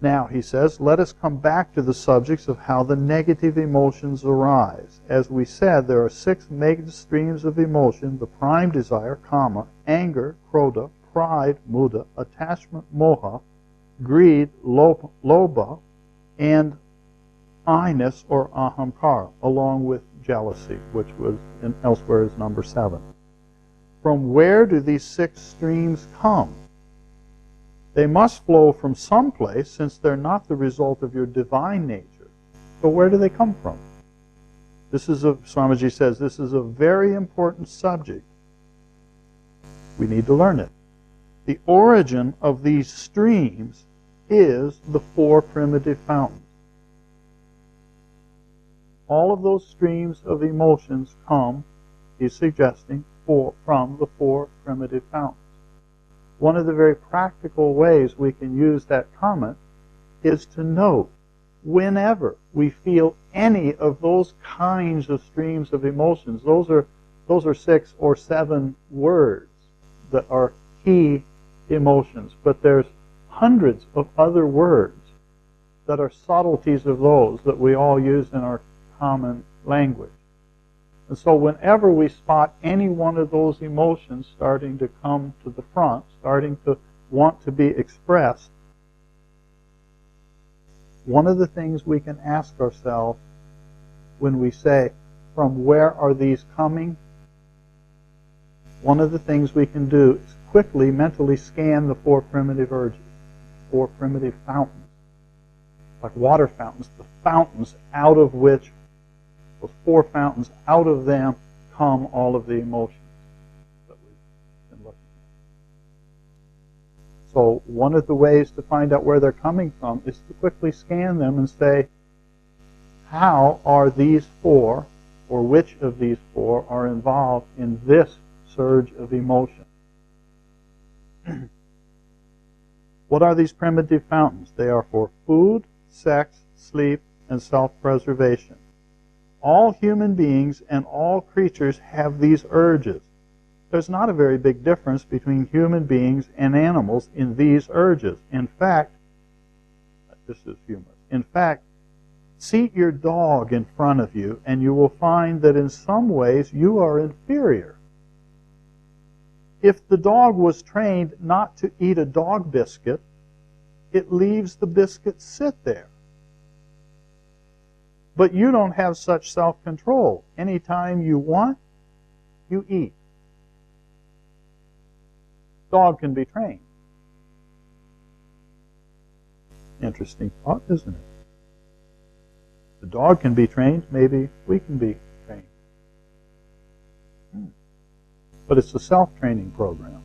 Now, he says, let us come back to the subjects of how the negative emotions arise. As we said, there are 6 major streams of emotion: the prime desire, kama, anger, krodha, pride, muda, attachment, moha, greed, lobha, and I-ness or ahamkara, along with jealousy, which was elsewhere is number 7. From where do these 6 streams come? They must flow from someplace, since they're not the result of your divine nature. So where do they come from? Swamiji says, this is a very important subject. We need to learn it. The origin of these streams is the 4 primitive fountains. All of those streams of emotions come, he's suggesting, from the 4 primitive fountains. One of the very practical ways we can use that comment is to note whenever we feel any of those kinds of streams of emotions. Those are 6 or 7 words that are key emotions, but there's hundreds of other words that are subtleties of those that we all use in our common language. And so whenever we spot any one of those emotions starting to come to the front, starting to want to be expressed, one of the things we can ask ourselves when we say, from where are these coming? One of the things we can do is quickly mentally scan the 4 primitive urges, 4 primitive fountains, like water fountains, the fountains out of which, those 4 fountains, out of them come all of the emotions that we've been looking at. So one of the ways to find out where they're coming from is to quickly scan them and say, how are these 4, or which of these 4 are involved in this surge of emotion? What are these primitive fountains? They are for food, sex, sleep, and self-preservation. All human beings and all creatures have these urges. There's not a very big difference between human beings and animals in these urges. In fact, this is humorous. In fact, seat your dog in front of you and you will find that in some ways you are inferior. If the dog was trained not to eat a dog biscuit, it leaves the biscuit sit there. But you don't have such self-control. Anytime you want, you eat. Dog can be trained. Interesting thought, isn't it? The dog can be trained, maybe we can be trained. But it's a self-training program.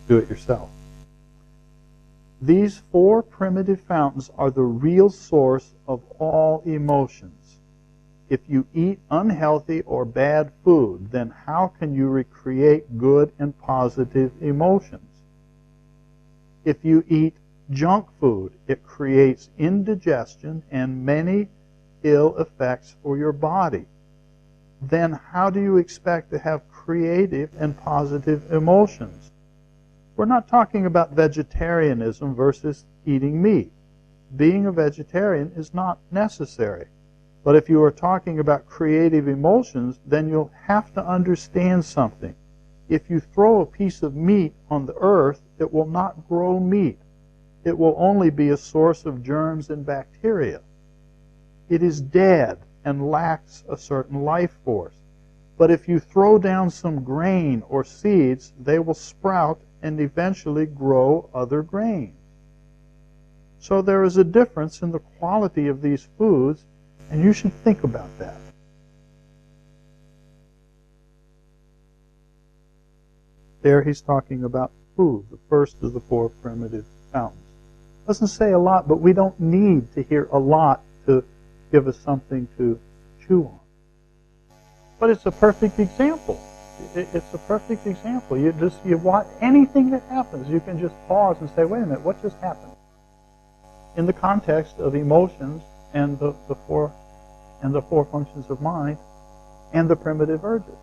Do it yourself. These 4 primitive fountains are the real source of all emotions. If you eat unhealthy or bad food, then how can you recreate good and positive emotions? If you eat junk food, it creates indigestion and many ill effects for your body. Then how do you expect to have creative and positive emotions? We're not talking about vegetarianism versus eating meat. Being a vegetarian is not necessary. But if you are talking about creative emotions, then you'll have to understand something. If you throw a piece of meat on the earth, it will not grow meat. It will only be a source of germs and bacteria. It is dead and lacks a certain life force. But if you throw down some grain or seeds, they will sprout and eventually grow other grains. So there is a difference in the quality of these foods, and you should think about that. There he's talking about food, the first of the 4 primitive fountains. Doesn't say a lot, but we don't need to hear a lot to give us something to chew on. But it's a perfect example. It's a perfect example. You watch anything that happens, you can just pause and say, wait a minute, what just happened? In the context of emotions and the 4 functions of mind and the primitive urges.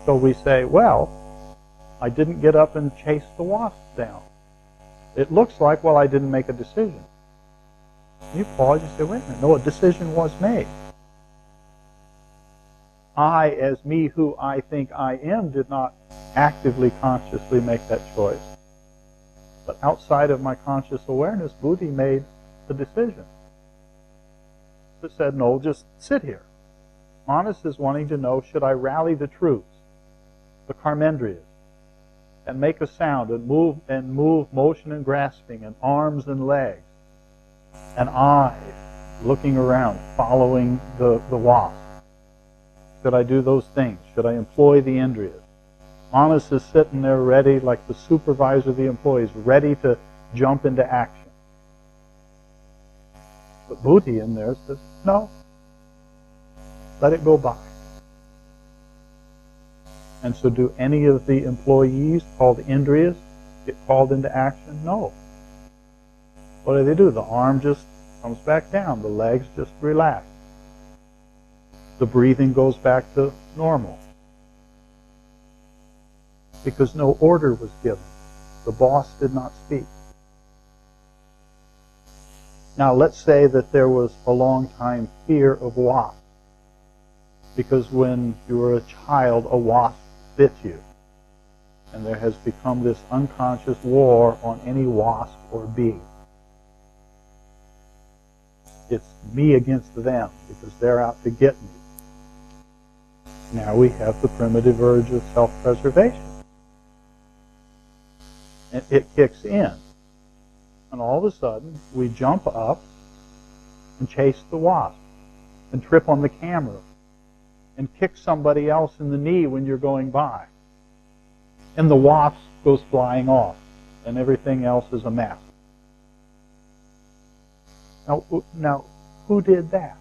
So we say, well, I didn't get up and chase the wasp down. It looks like, well, I didn't make a decision. You pause, you say, wait a minute, no, a decision was made. I, as me who I think I am, did not actively, consciously make that choice. But outside of my conscious awareness, Buddhi made the decision. It said, no, just sit here. Manas is wanting to know, should I rally the troops, the karmendriyas, and make a sound and move motion and grasping and arms and legs, and I looking around, following the wasp. Should I do those things? Should I employ the indriyas? Manas is sitting there ready, like the supervisor of the employees, ready to jump into action. But Buddhi in there says, no, let it go by. And so do any of the employees called indriyas get called into action? No. What do? The arm just comes back down. The legs just relax. The breathing goes back to normal. Because no order was given. The boss did not speak. Now let's say that there was a long time fear of wasps. Because when you were a child, a wasp bit you. And there has become this unconscious war on any wasp or bee. It's me against them because they're out to get me. Now we have the primitive urge of self-preservation. And it kicks in. And all of a sudden, we jump up and chase the wasp and trip on the camera and kick somebody else in the knee when you're going by. And the wasp goes flying off and everything else is a mess. Now, who did that?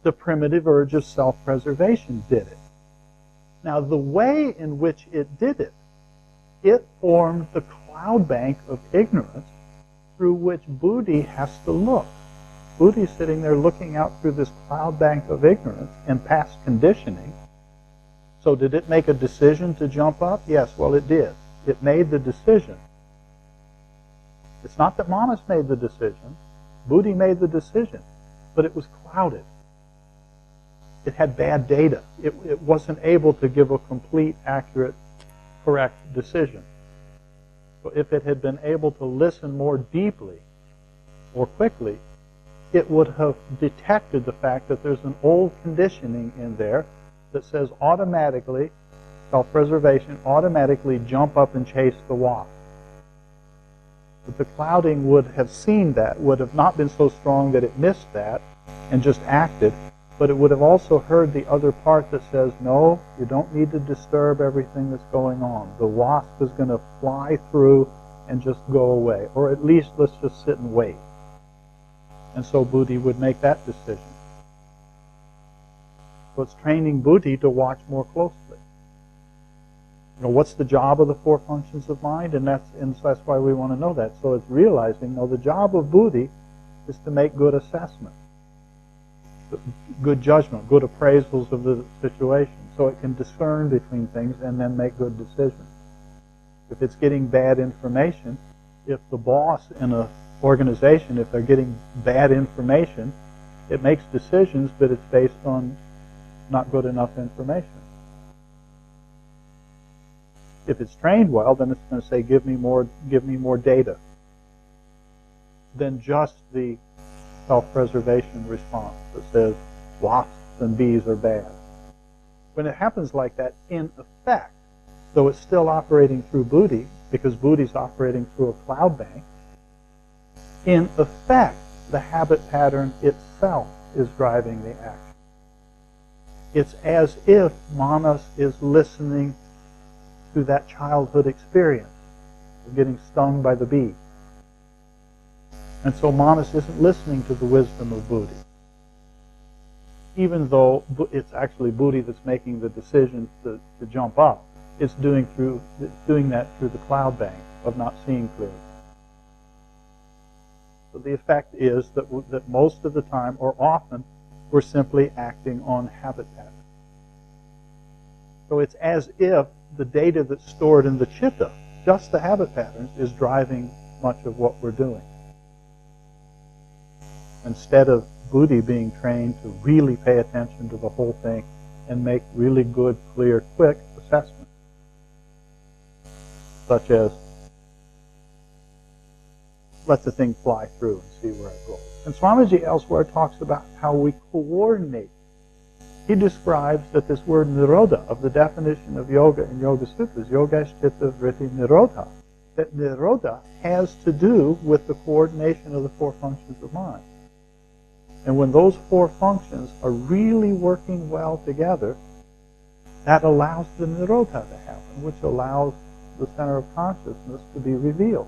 The primitive urge of self-preservation did it. Now, the way in which it did it, it formed the cloud bank of ignorance through which Buddhi has to look. Buddhi's sitting there looking out through this cloud bank of ignorance and past conditioning. So did it make a decision to jump up? Yes, well, it did. It made the decision. It's not that Manas made the decision. Buddhi made the decision. But it was clouded. It had bad data. It wasn't able to give a complete, accurate, correct decision. So if it had been able to listen more deeply, more quickly, it would have detected the fact that there's an old conditioning in there that says automatically, self-preservation, automatically jump up and chase the wasp. But the clouding would have seen that, would have not been so strong that it missed that and just acted, but it would have also heard the other part that says, no, you don't need to disturb everything that's going on. The wasp is going to fly through and just go away. Or at least let's just sit and wait. And so Buddhi would make that decision. So it's training Buddhi to watch more closely. You know, what's the job of the four functions of mind? And that's why we want to know that. So it's realizing, no, the job of Buddhi is to make good assessment, good judgment, good appraisals of the situation, so it can discern between things and then make good decisions. If it's getting bad information, if the boss in an organization, if they're getting bad information, it makes decisions, but it's based on not good enough information. If it's trained well, then it's going to say, give me more data than just the self-preservation response that says wasps and bees are bad. When it happens like that, in effect, though it's still operating through Buddhi, because Buddhi's operating through a cloud bank, in effect, the habit pattern itself is driving the action. It's as if Manas is listening to that childhood experience of getting stung by the bee. And so Manas isn't listening to the wisdom of Buddhi. Even though it's actually Buddhi that's making the decision to jump up, it's doing that through the cloud bank of not seeing clearly. So the effect is that most of the time, or often, we're simply acting on habit patterns. So it's as if the data that's stored in the chitta just the habit patterns is driving much of what we're doing. Instead of buddhi being trained to really pay attention to the whole thing and make really good, clear, quick assessments, such as let the thing fly through and see where it goes. And Swamiji elsewhere talks about how we coordinate. He describes that this word nirodha, of the definition of yoga in Yoga Sutras, yogaschitta vritti nirodha, that nirodha has to do with the coordination of the four functions of mind. And when those four functions are really working well together, that allows the nirodha to happen, which allows the center of consciousness to be revealed.